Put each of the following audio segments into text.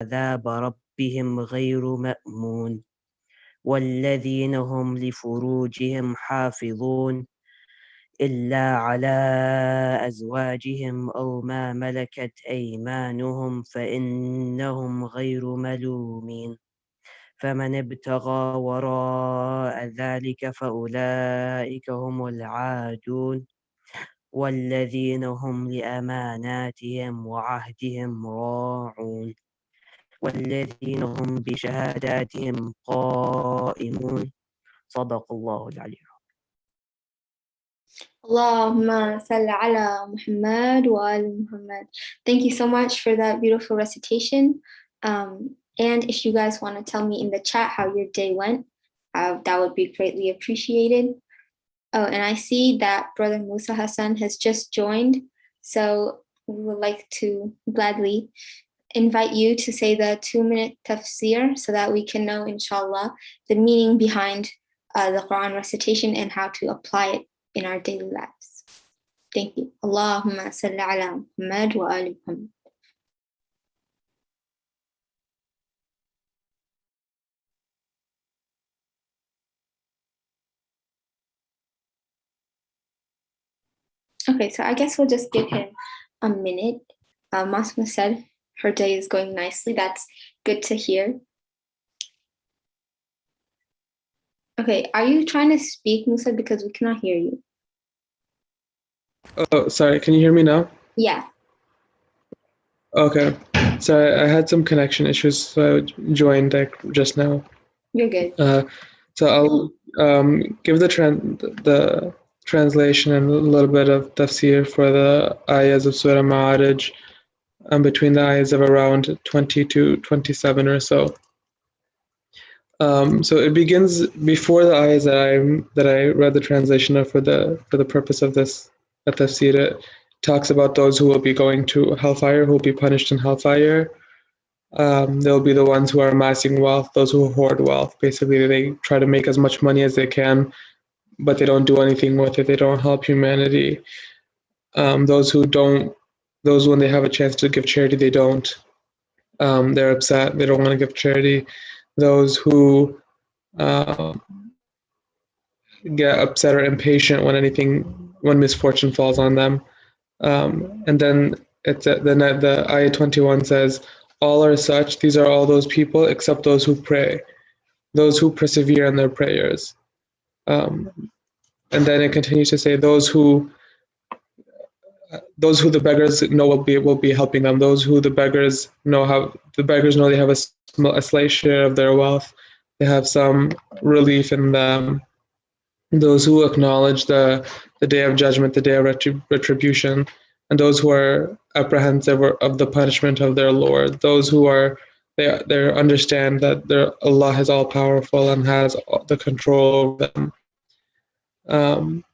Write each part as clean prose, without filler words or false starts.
عذاب ربهم غير مأمون والذين هم لفروجهم حافظون إلا على أزواجهم أو ما ملكت أيمانهم فإنهم غير ملومين فمن ابتغى وراء ذلك فأولئك هم العادون والذين هم لأماناتهم وعهدهم راعون والذين هم بشهاداتهم قائمون صدق الله العلي. Allahumma salli ala Muhammad wa ali Muhammad. Thank you so much for that beautiful recitation. And if you guys want to tell me in the chat how your day went, that would be greatly appreciated. Oh, and I see that Brother Musa Hassan has just joined. So we would like to gladly invite you to say the 2-minute tafsir so that we can know, inshallah, the meaning behind the Quran recitation and how to apply it in our daily lives. Thank you. Allahumma salli ala Muhammad wa ali Muhammad. Okay, so I guess we'll just give him a minute. Masma said her day is going nicely. That's good to hear. Okay, are you trying to speak, Musa? Because we cannot hear you. Oh, sorry. Can you hear me now? Yeah. Okay. Sorry, I had some connection issues, so I joined just now. You're good. So I'll give the translation and a little bit of tafsir for the ayahs of Surah Ma'arij, between the ayahs of around 20 to 27 or so. So it begins before the ayahs that I read the translation of for the purpose of this tafsir. It talks about those who will be going to hellfire, who will be punished in hellfire. They'll be the ones who are amassing wealth, those who hoard wealth. Basically, they try to make as much money as they can, but they don't do anything with it. They don't help humanity. Those when they have a chance to give charity, they don't. They're upset. They don't want to give charity. Those who get upset or impatient when misfortune falls on them. And then the ayah 21 says, all are such, these are all those people except those who pray, those who persevere in their prayers. And then it continues to say, those who the beggars know will be helping them, those who the beggars know they have a slight share of their wealth, they have some relief in them. Those who acknowledge the day of judgment, the day of retribution, and those who are apprehensive of the punishment of their Lord, those who they understand that Allah is all powerful and has the control over them,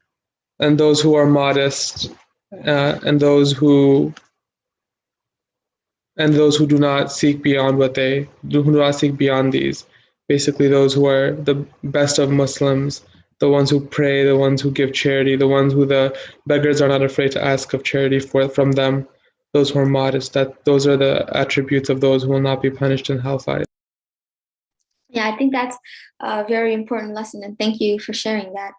and those who are modest, and those who do not seek beyond these. Basically, those who are the best of Muslims, the ones who pray, the ones who give charity, the ones who the beggars are not afraid to ask of charity from them, those who are modest. Those are the attributes of those who will not be punished in hellfire. Yeah, I think that's a very important lesson, and thank you for sharing that.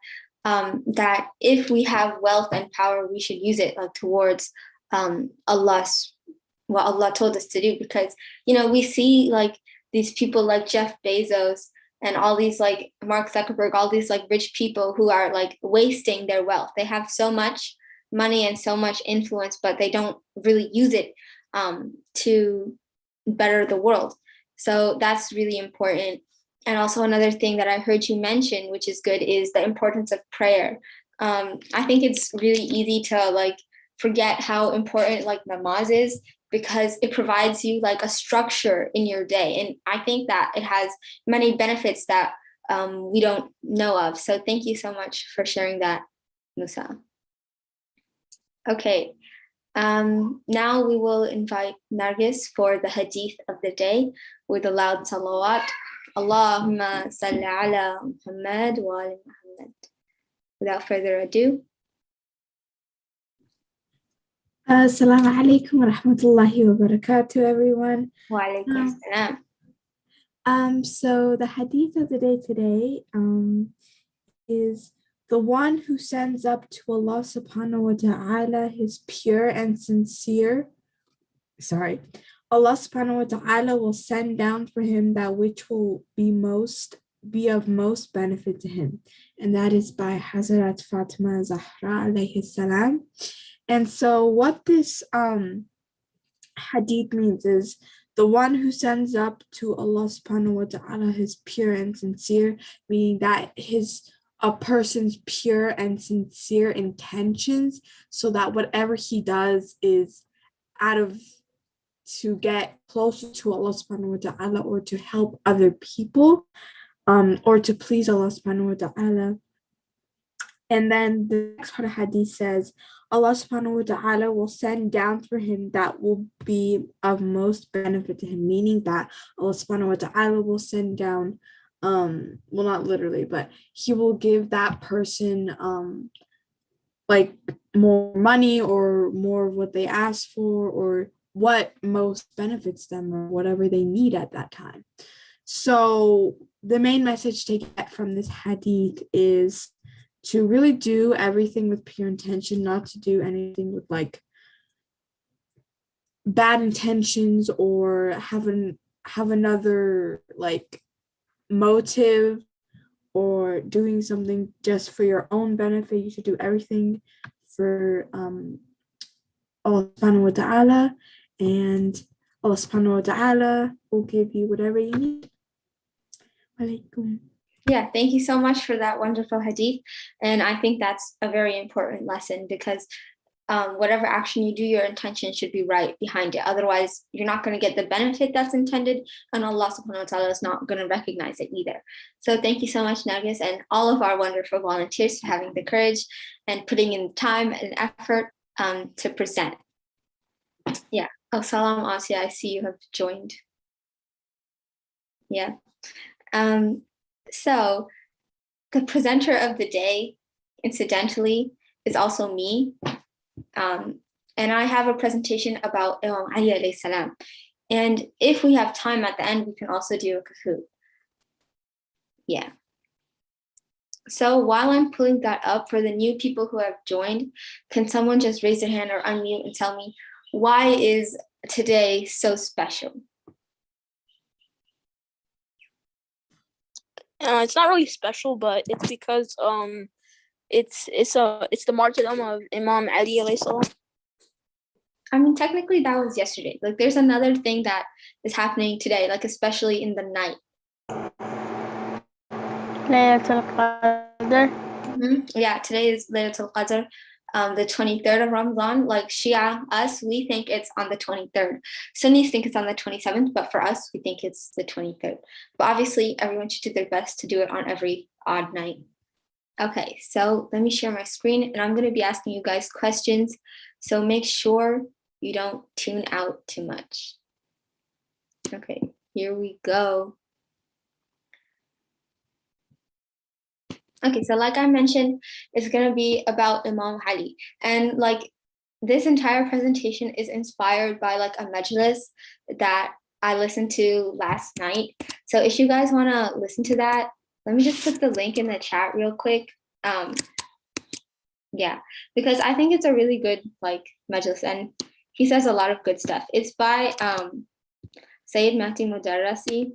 That if we have wealth and power, we should use it towards what Allah told us to do, because we see these people like Jeff Bezos and all these Mark Zuckerberg, all these rich people who are wasting their wealth. They have so much money and so much influence, but they don't really use it to better the world. So that's really important. And also another thing that I heard you mention, which is good, is the importance of prayer. I think it's really easy to forget how important namaz is, because it provides you a structure in your day. And I think that it has many benefits that we don't know of. So thank you so much for sharing that, Musa. Okay, now we will invite Nargis for the hadith of the day with a loud salawat. Allahumma salli ala Muhammad wa ali Muhammad. Without further ado. Assalamu alaikum wa rahmatullahi wa barakatuh, everyone. Wa alaikum salam. So the hadith of the day today is the one who sends up to Allah subhanahu wa ta'ala his pure and sincere, Allah subhanahu wa ta'ala will send down for him that which will be of most benefit to him. And that is by Hazrat Fatima Zahra alayhi salam. And so what this hadith means is the one who sends up to Allah subhanahu wa ta'ala his pure and sincere, meaning that a person's pure and sincere intentions, so that whatever he does is out of to get closer to Allah subhanahu wa ta'ala or to help other people, or to please Allah subhanahu wa ta'ala. And then the next part of hadith says, Allah subhanahu wa ta'ala will send down for him that will be of most benefit to him, meaning that Allah subhanahu wa ta'ala will send down, well, not literally, but he will give that person like more money or more of what they ask for, or what most benefits them, or whatever they need at that time. So the main message to get from this hadith is to really do everything with pure intention, not to do anything with like bad intentions or have another like motive, or doing something just for your own benefit. You should do everything for Allah subhanahu wa ta'ala, and Allah subhanahu wa ta'ala will give you whatever you need. Alaikum. Yeah, thank you so much for that wonderful hadith. And I think that's a very important lesson, because whatever action you do, your intention should be right behind it. Otherwise, you're not going to get the benefit that's intended, and Allah subhanahu wa ta'ala is not going to recognize it either. So thank you so much, Nagis, and all of our wonderful volunteers for having the courage and putting in time and effort to present. Yeah. Oh, Salam Asya, I see you have joined. Yeah. So the presenter of the day, incidentally, is also me. And I have a presentation about Imam Ali alayhi salam. And if we have time at the end, we can also do a kahoot. Yeah. So while I'm pulling that up for the new people who have joined, can someone just raise their hand or unmute and tell me, why is today so special? It's not really special, but it's because it's the martyrdom of Imam Ali alayhi salam. I mean, technically that was yesterday. Like, there's another thing that is happening today, like especially in the night. Laylatul Qadr. Yeah, today is Laylatul Qadr, the 23rd of Ramadan. Like Shia, us, we think it's on the 23rd. Sunnis think it's on the 27th, but for us, we think it's the 23rd. But obviously, everyone should do their best to do it on every odd night. Okay, so let me share my screen, and I'm going to be asking you guys questions. So make sure you don't tune out too much. Okay, here we go. Okay, so like I mentioned, it's going to be about Imam Ali. And like this entire presentation is inspired by like a majlis that I listened to last night. So if you guys want to listen to that, let me just put the link in the chat real quick. Yeah, because I think it's a really good like majlis, and he says a lot of good stuff. It's by Sayyid Mahdi Mudarrasi.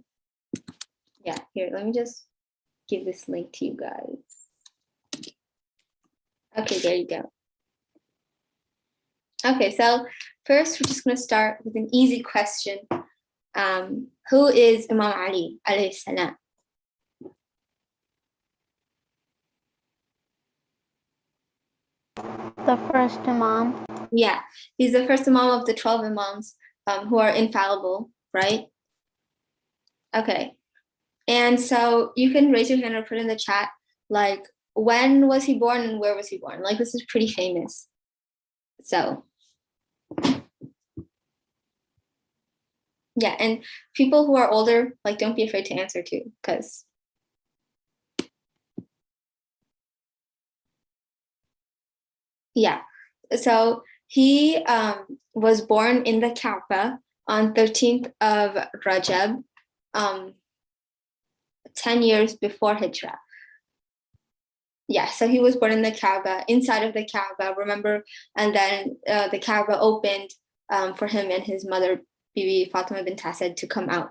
Yeah, here, let me just give this link to you guys. Okay, there you go. Okay, so first we're just going to start with an easy question. Who is Imam Ali alayhi salam? The first Imam. Yeah, he's the first Imam of the 12 Imams who are infallible, right? Okay. And so you can raise your hand or put in the chat, like, when was he born and where was he born? Like, this is pretty famous. So, yeah, and people who are older, like, don't be afraid to answer too, because yeah. So He was born in the Kaaba on 13th of Rajab, 10 years before Hijrah. Yeah, so he was born in the Kaaba, inside of the Kaaba, remember? And then the Kaaba opened for him and his mother, Bibi Fatima bint Asad, to come out.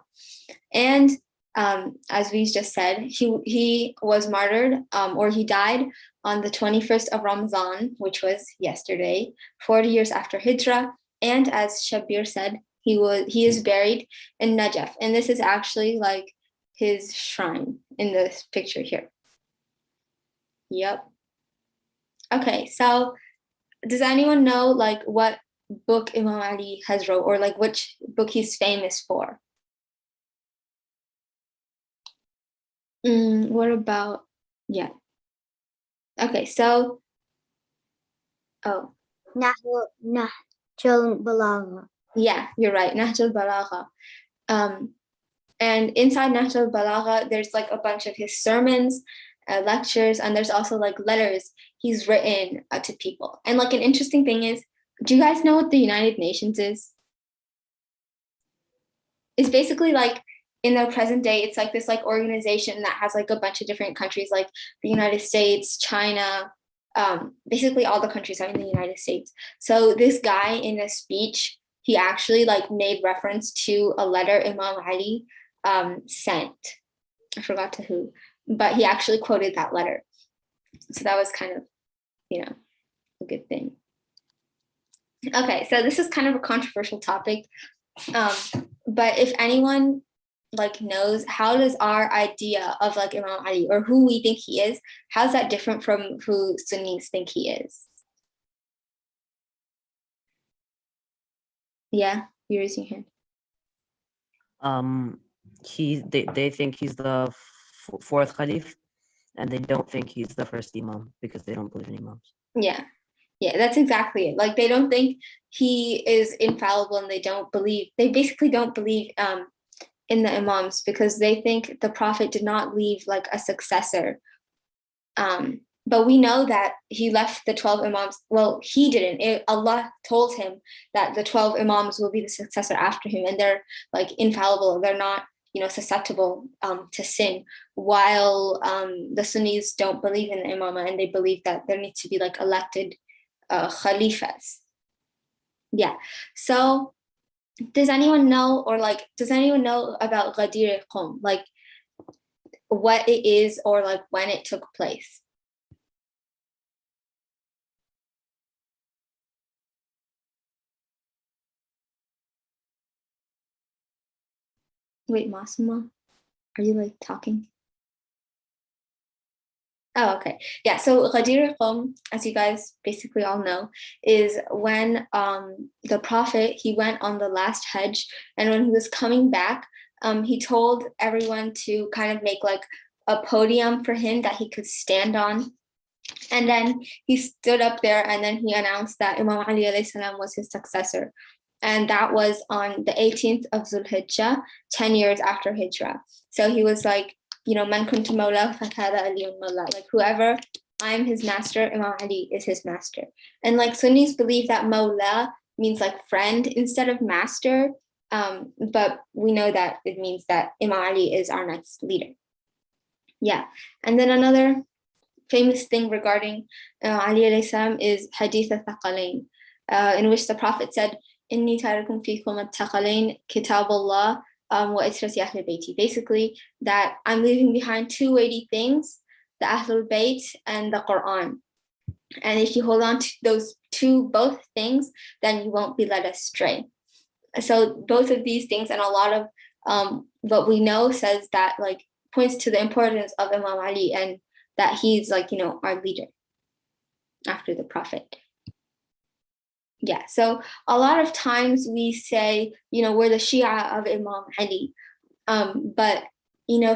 And as we just said, he was martyred, or he died on the 21st of Ramadan, which was yesterday, 40 years after Hijrah. And as Shabir said, he is buried in Najaf. And this is actually like his shrine in this picture here. Yep. Okay, so does anyone know like what book Imam Ali has wrote, or like which book he's famous for? What about, yeah. Okay, so, oh. Nahjul Balagha. Yeah, you're right, Nahj al-Balagha. And inside Nahj al-Balagha, there's like a bunch of his sermons, lectures, and there's also like letters he's written to people. And like an interesting thing is, do you guys know what the United Nations is? It's basically like in the present day, it's like this like organization that has like a bunch of different countries, like the United States, China, basically all the countries are in the United States. So this guy in a speech, he actually like made reference to a letter Imam Ali sent. I forgot to who, but he actually quoted that letter. So that was kind of, you know, a good thing. Okay, so this is kind of a controversial topic. But if anyone like knows, how does our idea of like Imam Ali, or who we think he is, how's that different from who Sunnis think he is? Yeah, you're raising your hand. They think he's the fourth Khalif, and they don't think he's the first Imam because they don't believe in Imams. Yeah, that's exactly it. Like they don't think he is infallible, and they basically don't believe in the Imams, because they think the Prophet did not leave like a successor. But we know that he left the 12 Imams. Well, he didn't. Allah told him that the 12 Imams will be the successor after him, and they're like infallible. They're not, susceptible to sin. While the Sunnis don't believe in the Imamah, and they believe that there needs to be like elected Khalifas. Yeah. So does anyone know about Ghadir Qum, like what it is, or like when it took place? Wait, Masuma, are you like talking? Oh, okay. Yeah, so Ghadir Qum, as you guys basically all know, is when the Prophet, he went on the last Hajj, and when he was coming back, he told everyone to kind of make like a podium for him that he could stand on. And then he stood up there, and then he announced that Imam Ali alayhi salam was his successor. And that was on the 18th of Zulhijjah, 10 years after Hijrah. So he was like, Man kuntu mawla fakada aliyun mawla. Like whoever, I'm his master, Imam Ali is his master. And like Sunnis believe that mawla means like friend instead of master. But we know that it means that Imam Ali is our next leader. Yeah. And then another famous thing regarding Ali alayhi salam is Hadith al-Thaqalain, in which the Prophet said, Inni tarakum fikum at-Thaqalain kitabullah wa itrati Ahlul Bayti. Basically, that I'm leaving behind two weighty things, the Ahlul Bayt and the Quran. And if you hold on to both things, then you won't be led astray. So both of these things, and a lot of what we know, says that like points to the importance of Imam Ali, and that he's like, our leader after the Prophet. Yeah, so a lot of times we say, we're the Shia of Imam Ali. But,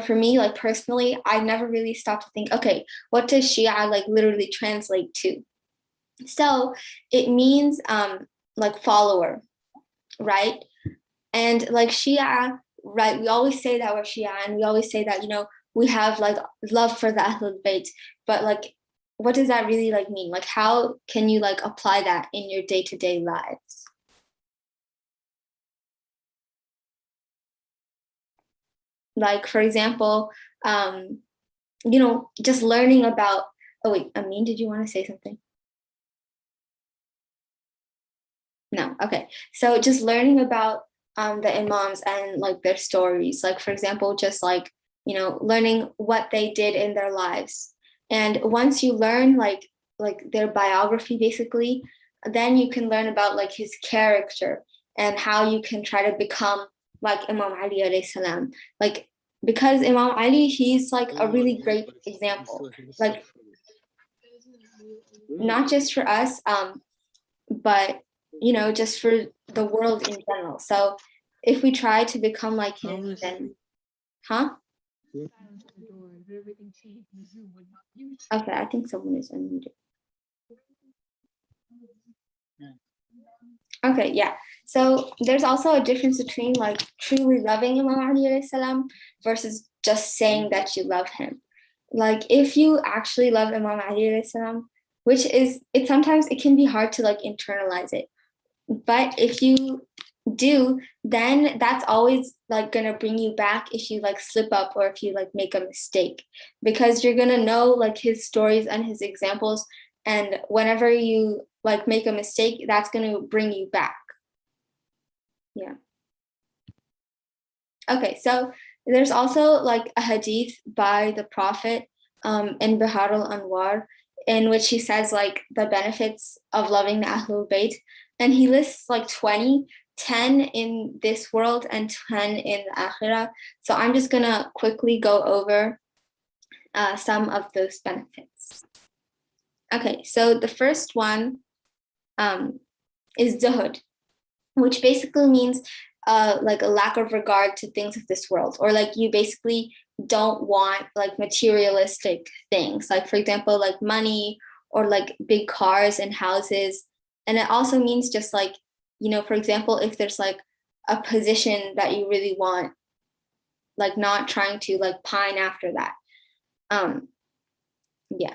for me, like personally, I never really stopped to think, okay, what does Shia like literally translate to? So it means like follower, right? And like Shia, right, we always say that we're Shia, and we always say that, we have like love for the Ahlul Bayt, but like what does that really like mean? Like, how can you like apply that in your day-to-day lives? Like, for example, you know, just learning about, oh wait, Amin, did you want to say something? No, okay. So just learning about the imams and like their stories. Like, for example, just like, you know, learning what they did in their lives. And once you learn like their biography, basically, then you can learn about like his character and how you can try to become like Imam Ali alayhi salam. Like, because Imam Ali, he's like a really great example. Like, not just for us, but you know, just for the world in general. So if we try to become like him, then, huh? Okay, I think someone is unmuted. Okay, yeah. So there's also a difference between like truly loving Imam Ali alayhi salam versus just saying that you love him. Like, if you actually love Imam Ali alayhi salam, which is, it sometimes it can be hard to like internalize it. But if you do, then that's always like gonna bring you back if you like slip up or if you like make a mistake, because you're gonna know like his stories and his examples, and whenever you like make a mistake, that's gonna bring you back. Yeah. Okay, so there's also like a hadith by the Prophet in Bihar al-Anwar, in which he says like the benefits of loving the Ahlul Bayt, and he lists like 20, 10 in this world and 10 in the Akhirah. So I'm just gonna quickly go over some of those benefits. Okay, so the first one is zuhud, which basically means like a lack of regard to things of this world, or like you basically don't want like materialistic things, like for example like money or like big cars and houses. And it also means just like, you know, for example, if there's like a position that you really want, like not trying to like pine after that. Yeah.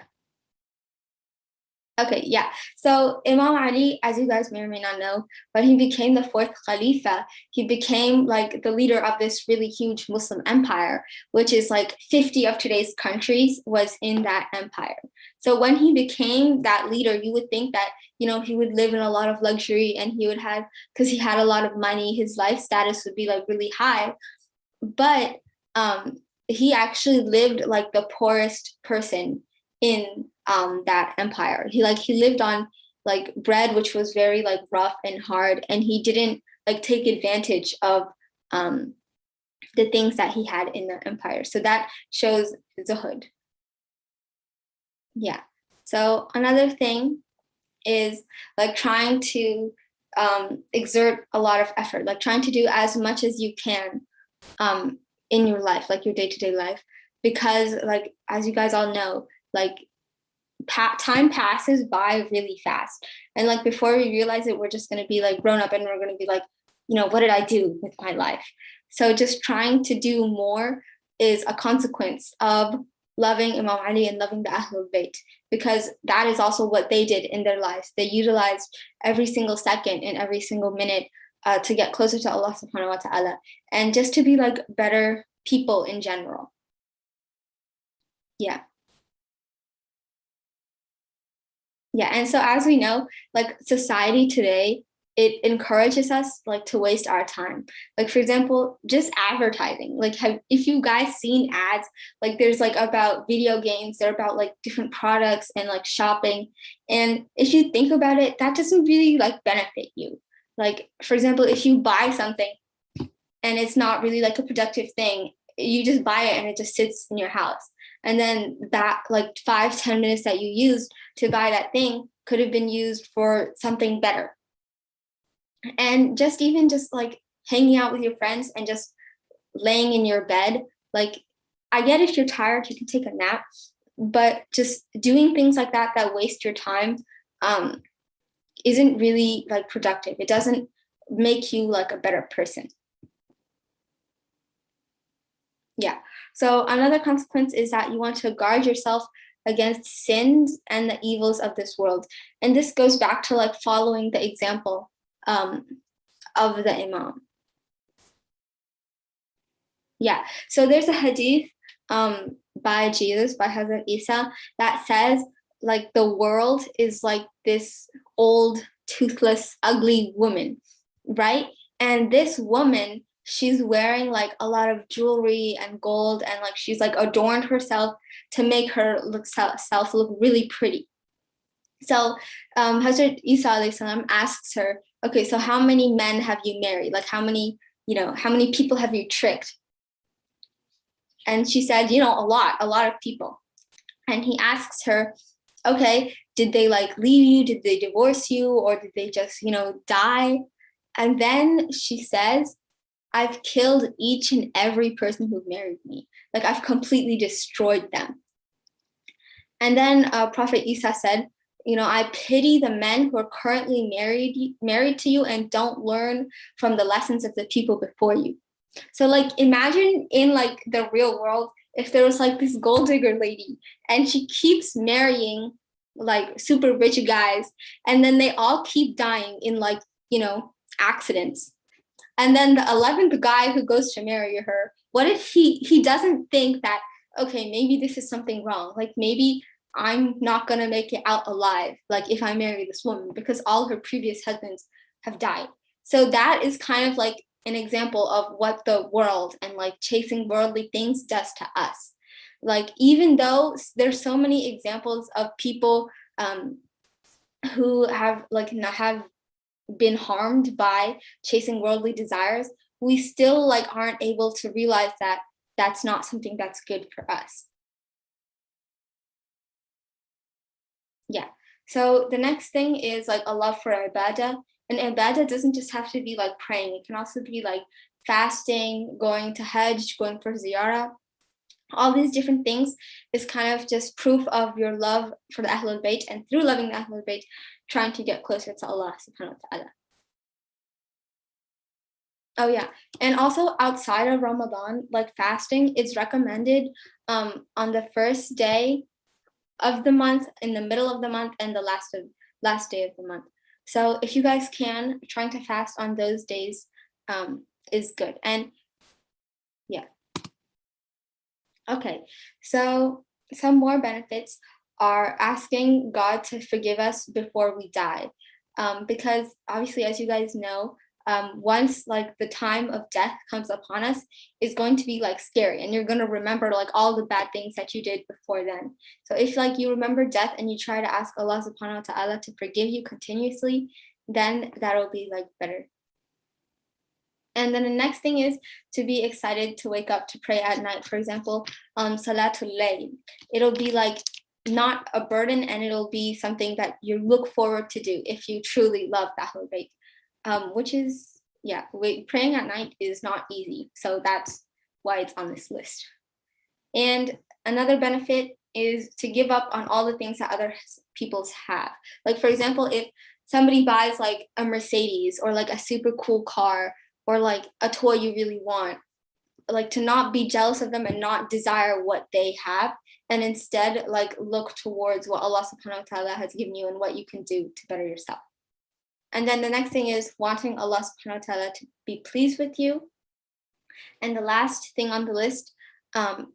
Okay, yeah. So Imam Ali, as you guys may or may not know, when he became the fourth Khalifa, he became like the leader of this really huge Muslim empire, which is like 50 of today's countries was in that empire. So when he became that leader, you would think that, you know, he would live in a lot of luxury and he would have, because he had a lot of money, his life status would be like really high. But he actually lived like the poorest person in that empire. He lived on like bread, which was very like rough and hard, and he didn't like take advantage of the things that he had in the empire. So that shows zuhud. Yeah. So another thing is like trying to exert a lot of effort, like trying to do as much as you can in your life, like your day-to-day life, because like as you guys all know, like time passes by really fast, and like before we realize it, we're just going to be like grown up and we're going to be like, you know, what did I do with my life? So just trying to do more is a consequence of loving Imam Ali and loving the Ahlul Bayt, because that is also what they did in their lives. They utilized every single second and every single minute to get closer to Allah subhanahu wa ta'ala, and just to be like better people in general. Yeah. Yeah, and so as we know, like society today, it encourages us like to waste our time. Like for example, just advertising. Like if you guys seen ads, like there's like about video games, they're about like different products and like shopping. And if you think about it, that doesn't really like benefit you. Like for example, if you buy something and it's not really like a productive thing, you just buy it and it just sits in your house. And then that like 5-10 minutes that you used to buy that thing could have been used for something better. And just even just like hanging out with your friends and just laying in your bed, like I get if you're tired, you can take a nap, but just doing things like that that waste your time isn't really like productive. It doesn't make you like a better person. Yeah. So another consequence is that you want to guard yourself against sins and the evils of this world. And this goes back to like following the example of the Imam. Yeah, so there's a hadith by Jesus, by Hazrat Isa, that says like the world is like this old, toothless, ugly woman, right? And this woman, she's wearing like a lot of jewelry and gold, and like she's like adorned herself to make her self look really pretty. So Hazrat Isa alayhi salam asks her, okay, so how many men have you married? Like how many people have you tricked? And she said, a lot of people. And he asks her, okay, did they like leave you? Did they divorce you? Or did they just, die? And then she says, I've killed each and every person who married me. Like I've completely destroyed them. And then Prophet Isa said, I pity the men who are currently married to you and don't learn from the lessons of the people before you. So like imagine in like the real world, if there was like this gold digger lady and she keeps marrying like super rich guys, and then they all keep dying in like, accidents. And then the 11th guy who goes to marry her, what if he doesn't think that, okay, maybe this is something wrong. Like maybe I'm not going to make it out alive, like if I marry this woman, because all her previous husbands have died. So that is kind of like an example of what the world and like chasing worldly things does to us. Like even though there's so many examples of people who have been harmed by chasing worldly desires, we still like aren't able to realize that that's not something that's good for us. Yeah. So the next thing is like a love for ibadah. And ibadah doesn't just have to be like praying. It can also be like fasting, going to Hajj, going for ziyarah. All these different things is kind of just proof of your love for the Ahlul Bayt, and through loving the Ahlul Bayt, trying to get closer to Allah subhanahu wa ta'ala. Oh yeah, and also outside of Ramadan, like fasting is recommended on the first day of the month, in the middle of the month, and the last day of the month. So if you guys can, trying to fast on those days is good. And yeah. Okay, so some more benefits are asking God to forgive us before we die. Because obviously, as you guys know, once like the time of death comes upon us, is going to be like scary, and you're going to remember like all the bad things that you did before then. So if like you remember death and you try to ask Allah subhanahu wa ta'ala to forgive you continuously, then that'll be like better. And then the next thing is to be excited to wake up to pray at night. For example, Salatul Layl. It'll be like not a burden, and it'll be something that you look forward to do if you truly love the Ahlul Bayt. Which is, yeah, praying at night is not easy. So that's why it's on this list. And another benefit is to give up on all the things that other people's have. Like, for example, if somebody buys like a Mercedes or like a super cool car, or like a toy you really want, like to not be jealous of them and not desire what they have, and instead like look towards what Allah subhanahu wa ta'ala has given you and what you can do to better yourself. And then the next thing is wanting Allah subhanahu wa ta'ala to be pleased with you. And the last thing on the list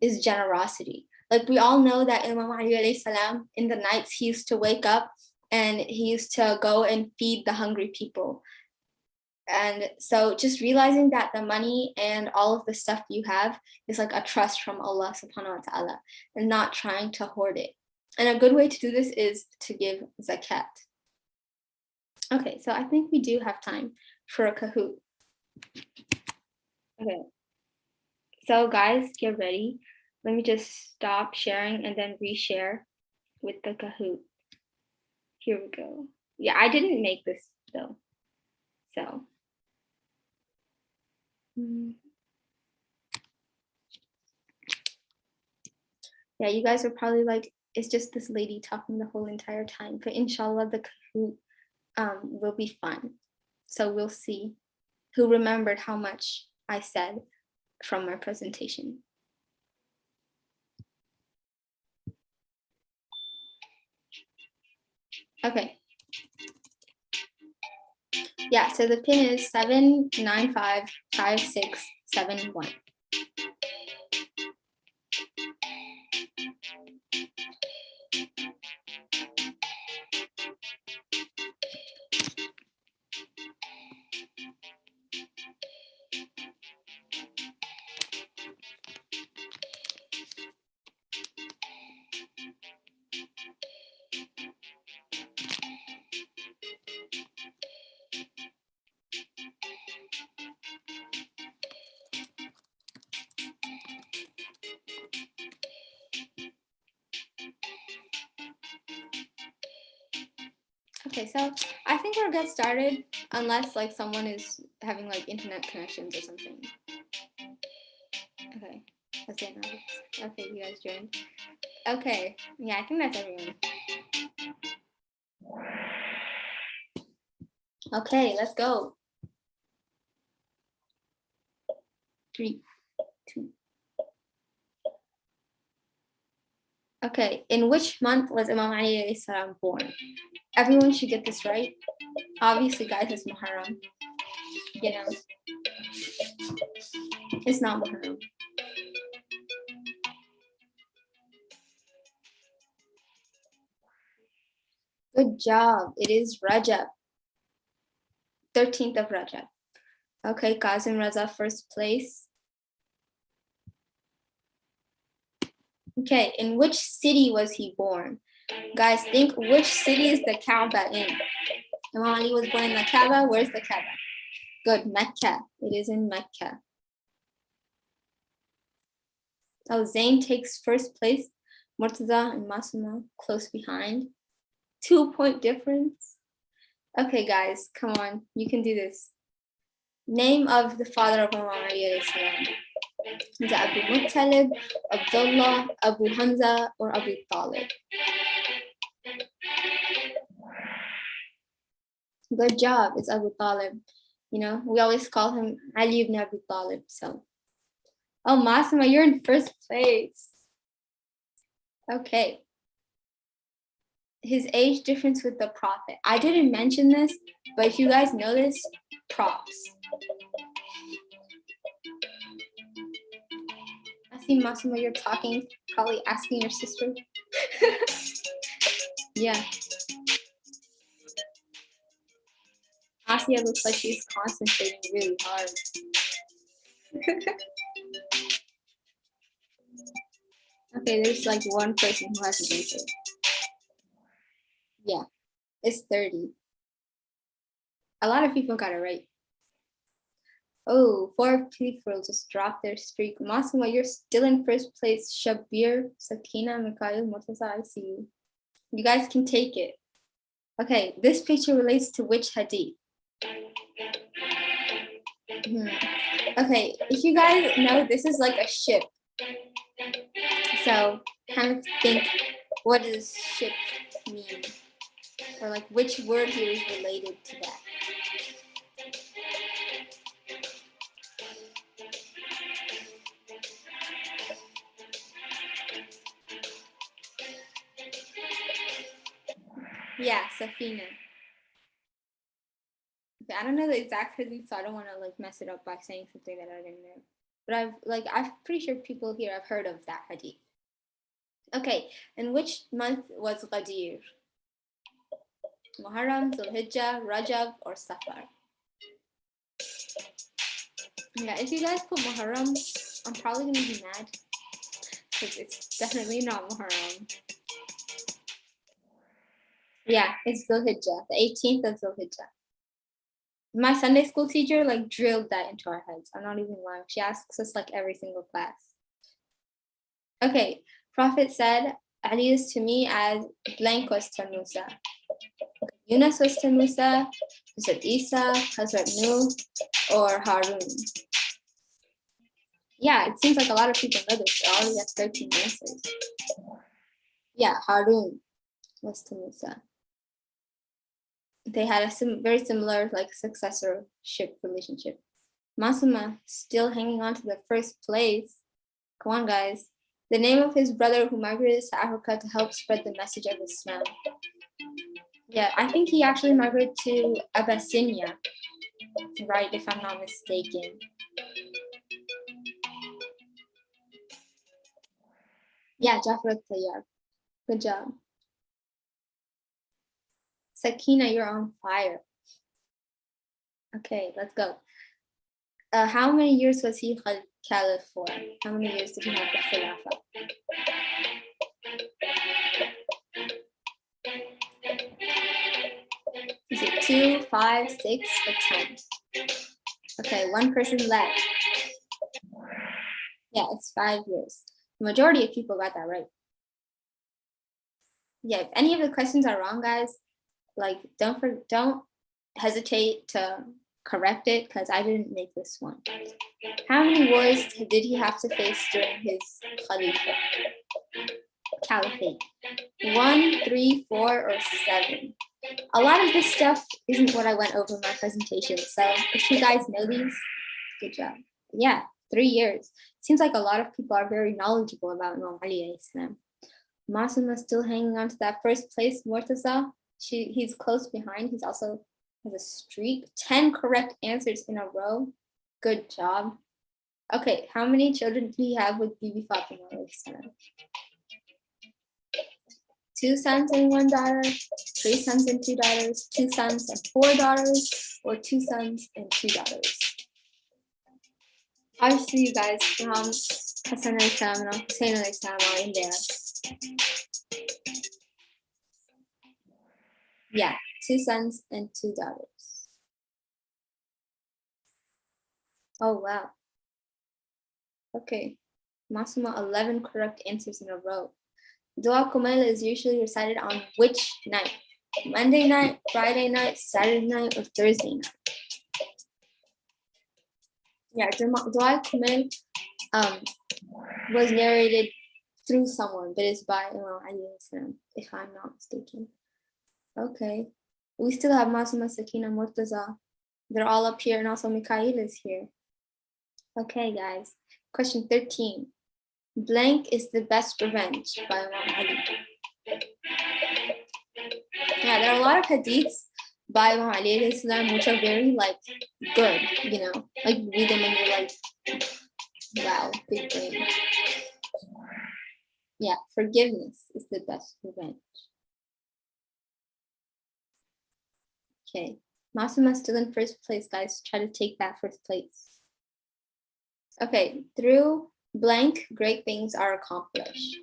is generosity. Like we all know that Imam Ali alayhi salam, in the nights, he used to wake up and he used to go and feed the hungry people. And so just realizing that the money and all of the stuff you have is like a trust from Allah subhanahu wa ta'ala, and not trying to hoard it. And a good way to do this is to give zakat. Okay, so I think we do have time for a Kahoot. Okay, so guys, get ready. Let me just stop sharing and then reshare with the Kahoot. Here we go. Yeah, I didn't make this though, so. Yeah, you guys are probably like, it's just this lady talking the whole entire time, but inshallah the Kahoot will be fun. So we'll see who remembered how much I said from my presentation. Okay. Yeah, so the pin is 7955671. Okay, so I think we'll get started unless like someone is having like internet connections or something. Okay, that's it now. Okay, you guys joined. Okay, yeah, I think that's everyone. Okay, let's go. 3, 2. Okay, in which month was Imam Ali alayhi salam born? Everyone should get this right. Obviously, guys, it's Muharram. You know, it's not Muharram. Good job. It is Rajab. 13th of Rajab. Okay, Kazim Raza, first place. Okay, in which city was he born? Guys, think which city is the Kaaba in? Imam Ali was born in the Kaaba. Where's the Kaaba? Good, Mecca. It is in Mecca. Oh, Zayn takes first place. Murtaza and Masuma close behind. 2-point difference. Okay, guys, come on. You can do this. Name of the father of Imam Ali alayhi salam. Is it Abu Muttalib, Abdullah, Abu Hamza, or Abu Talib? Good job. It's Abu Talib. You know, we always call him Ali ibn Abu Talib. So, oh, Masuma, you're in first place. Okay. His age difference with the Prophet. I didn't mention this, but if you guys know this, props. I see Masuma, you're talking, probably asking your sister. Yeah. Asia looks like she's concentrating really hard. Okay, there's like one person who hasn't answered. Yeah, it's 30. A lot of people got it right. Oh, 4 people just dropped their streak. Masuma, you're still in first place. Shabir, Sakina, Mikhail, Murtaza, I see you. You guys can take it. Okay, this picture relates to which hadith? Okay, if you guys know, this is like a ship. So kind of think, what does ship mean? Or like which word here is related to that? Yeah, Safina. Okay, I don't know the exact hadith, so I don't want to like mess it up by saying something that I didn't know. But I'm pretty sure people here have heard of that hadith. Okay, in which month was Ghadir? Muharram, Zulhijjah, Rajab, or Safar? Yeah, if you guys put Muharram, I'm probably gonna be mad because it's definitely not Muharram. Yeah, it's Zulhijjah, the 18th of Zulhijjah. My Sunday school teacher like drilled that into our heads. I'm not even lying. She asks us like every single class. Okay, Prophet said, Ali is to me as blank was to Musa. Yunus was to Musa, Hazrat Isa, Hazrat Nuh, or Harun. Yeah, it seems like a lot of people know this. They already have 13 answers. Yeah, Harun was to Musa. They had a very similar like successorship relationship. Masuma still hanging on to the first place. Come on, guys. The name of his brother who migrated to Africa to help spread the message of Islam. Yeah, I think he actually migrated to Abyssinia, right, if I'm not mistaken. Yeah, Jafar Tayyar. Good job. Sakina, you're on fire. Okay, let's go. How many years was he caliph for? How many years did he have the Khilafah? Is it 2, 5, 6, or 10? Okay, one person left. Yeah, it's 5 years. The majority of people got that right. Yeah, if any of the questions are wrong, guys, like don't hesitate to correct it because I didn't make this one. How many wars did he have to face during his caliphate? 1, 3, 4, or 7? A lot of this stuff isn't what I went over in my presentation. So if you guys know these, good job. Yeah, 3 years. Seems like a lot of people are very knowledgeable about Imam Ali alayhi salam. Masuma still hanging on to that first place. Murtaza, he's close behind. He's also has a streak. 10 correct answers in a row. Good job. Okay, how many children do he have with Bibi Fatima alayhi salam? 2 sons and 1 daughter, 3 sons and 2 daughters, 2 sons and 4 daughters, or 2 sons and 2 daughters. Obviously, you guys, Hassan alayhi salam and Hussein alayhi salam are in there. Yeah, 2 sons and 2 daughters. Oh, wow. Okay, Masuma, 11 correct answers in a row. Dua Kumaila is usually recited on which night? Monday night, Friday night, Saturday night, or Thursday night? Yeah, Dua Kumail was narrated through someone, but it's by Imam Ali salam, if I'm not mistaken. Okay, we still have Masuma, Sakina, Murtaza. They're all up here, and also Mikhail is here. Okay, guys. Question 13. Blank is the best revenge by Imam Ali. Yeah, there are a lot of hadiths by Imam Ali alayhi salam which are very like good, you know, like you read them and you're like, wow, big brain. Yeah, forgiveness is the best revenge. Okay, Masuma still in first place, guys. Try to take that first place. Okay, through blank, great things are accomplished.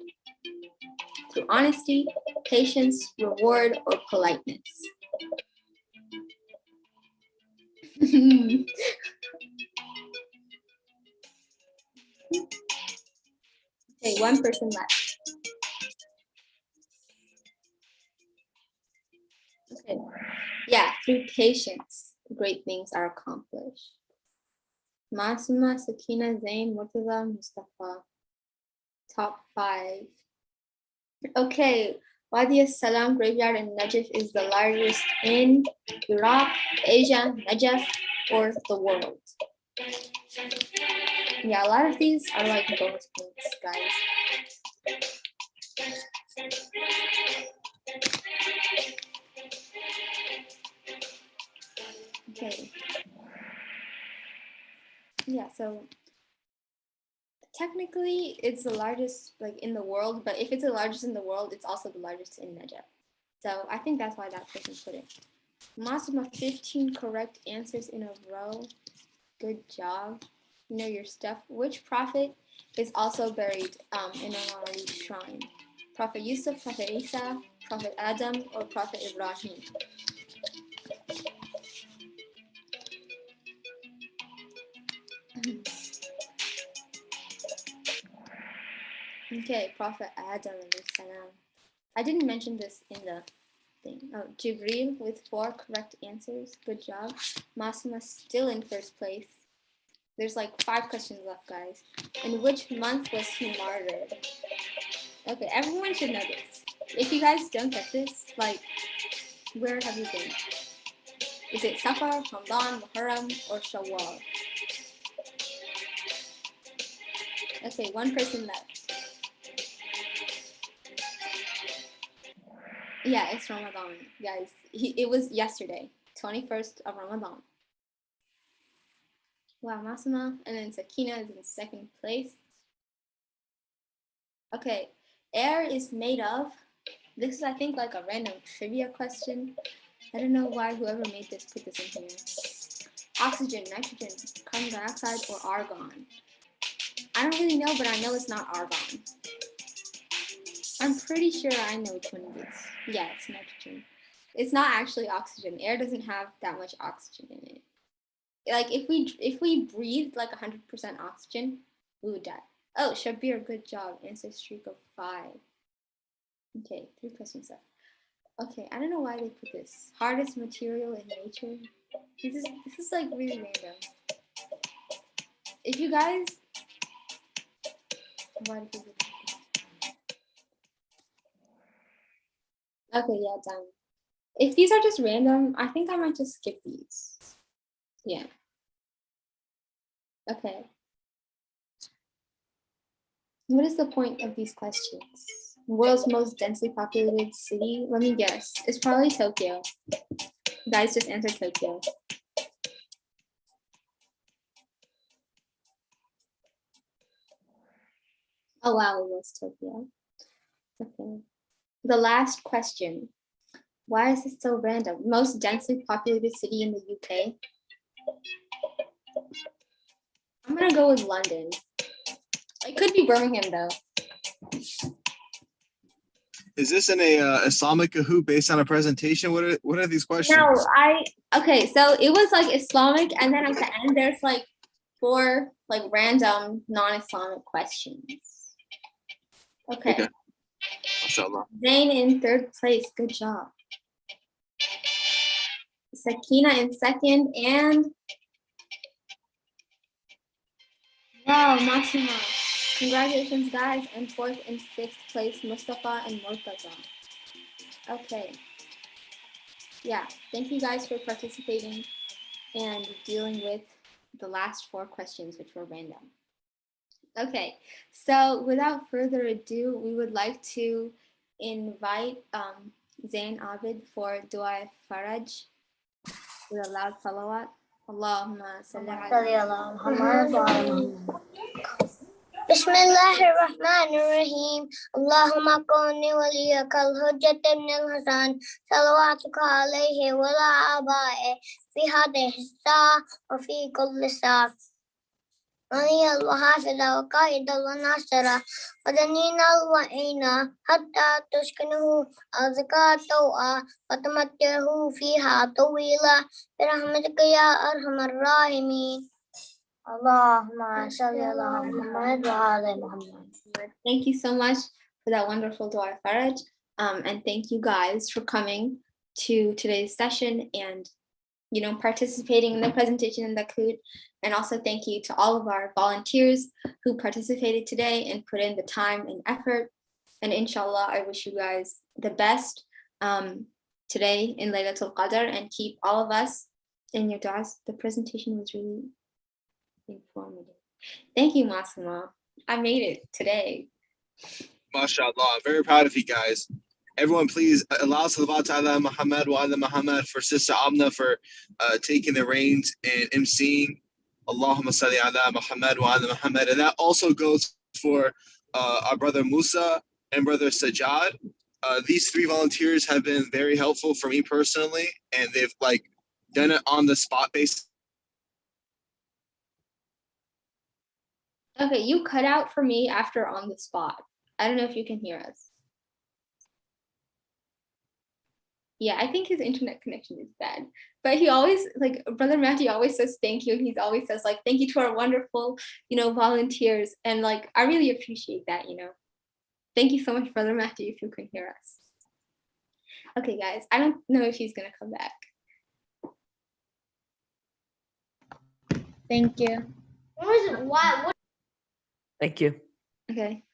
Through honesty, patience, reward, or politeness. Okay, one person left. Okay, yeah, through patience, great things are accomplished. Masuma, Sakina, Zain, Murtaza, Mustafa. Top 5. Okay, Wadi Salam graveyard in Najaf is the largest in Iraq, Asia, Najaf, or the world. Yeah, a lot of these are like bonus points, guys. Okay. Yeah, so technically it's the largest like in the world, but if it's the largest in the world, it's also the largest in Najaf. So I think that's why that person put it. Masuma, 15 correct answers in a row. Good job. You know your stuff. Which prophet is also buried in Imam Ali's shrine? Prophet Yusuf, Prophet Isa, Prophet Adam, or Prophet Ibrahim? Okay, Prophet Adam. I didn't mention this in the thing. Oh, Jibril with 4 correct answers. Good job. Masuma still in first place. There's like 5 questions left, guys. In which month was he martyred? Okay, everyone should know this. If you guys don't get this, like, where have you been? Is it Safar, Ramadan, Muharram, or Shawwal? Okay, 1 person left. Yeah, it's Ramadan, guys. It was yesterday, 21st of Ramadan. Wow, Masuma. And then Sakina is in second place. Okay, air is made of. This is, I think, like a random trivia question. I don't know why whoever made this put this in here. Oxygen, nitrogen, carbon dioxide, or argon? I don't really know, but I know it's not argon. I'm pretty sure I know which one it is. Yeah, it's nitrogen. It's not actually oxygen. Air doesn't have that much oxygen in it. Like if we breathed like 100% oxygen, we would die. Oh, Shabir, good job. Answer streak of 5. Okay, 3 questions left. Okay, I don't know why they put this. Hardest material in nature. This is like really random. If you guys, why did people do this? Okay, yeah, done. If these are just random, I think I might just skip these. Yeah. Okay. What is the point of these questions? World's most densely populated city? Let me guess. It's probably Tokyo. Guys, just answer Tokyo. Oh wow, it was Tokyo. Okay. The last question. Why is this so random? Most densely populated city in the UK? I'm gonna go with London. It could be Birmingham though. Is this in a Islamic Kahoot based on a presentation? What are these questions? No, okay, so it was like Islamic, and then at the end there's like 4 like random non-Islamic questions. Okay. Mashallah. Zayn in 3rd place. Good job. Sakina in 2nd, and wow, Massimo. Congratulations, guys. And 4th and 5th place, Mustafa and Murtaza. Okay. Yeah, thank you guys for participating and dealing with the last 4 questions, which were random. Okay, so without further ado, we would like to invite Zain Abid for Dua Faraj with a loud salawat. Allahumma salli ala Muhammad. بسم الله الرحمن الرحيم اللهم كن وليك الحجة بن الحسن صلواتك عليه وعلى آبائه في هذه الساعة وفي كل ساعة ولي الحافظ وقائد وناصرة ودنينا وعينا حتى تسكنه أزكى توعا وتمتعه فيها طويلا برحمتك يا أرحم الراحمين Allahumma salli ala Muhammad wa ala Muhammad. Thank you so much for that wonderful Dua Faraj. And thank you guys for coming to today's session and, you know, participating in the presentation in the Kahoot. And also thank you to all of our volunteers who participated today and put in the time and effort. And inshallah, I wish you guys the best today in Laylatul Qadr, and keep all of us in your du'as. The presentation was really informative. Thank you, Masuma. I made it today. MashaAllah. I'm very proud of you guys. Everyone, please allow salawat ala Muhammad wa ala Muhammad for Sister Amna for taking the reins and emceeing. Allahumma salli ala Muhammad wa ala Muhammad. And that also goes for our brother Musa and brother Sajjad. These 3 volunteers have been very helpful for me personally, and they've like done it on the spot basis. Okay, you cut out for me after on the spot. I don't know if you can hear us. Yeah, I think his internet connection is bad. But he always, like, Brother Matthew always says thank you. And he always says, like, thank you to our wonderful, you know, volunteers. And, like, I really appreciate that, you know. Thank you so much, Brother Matthew, if you can hear us. Okay, guys, I don't know if he's going to come back. Thank you. Thank you. Okay.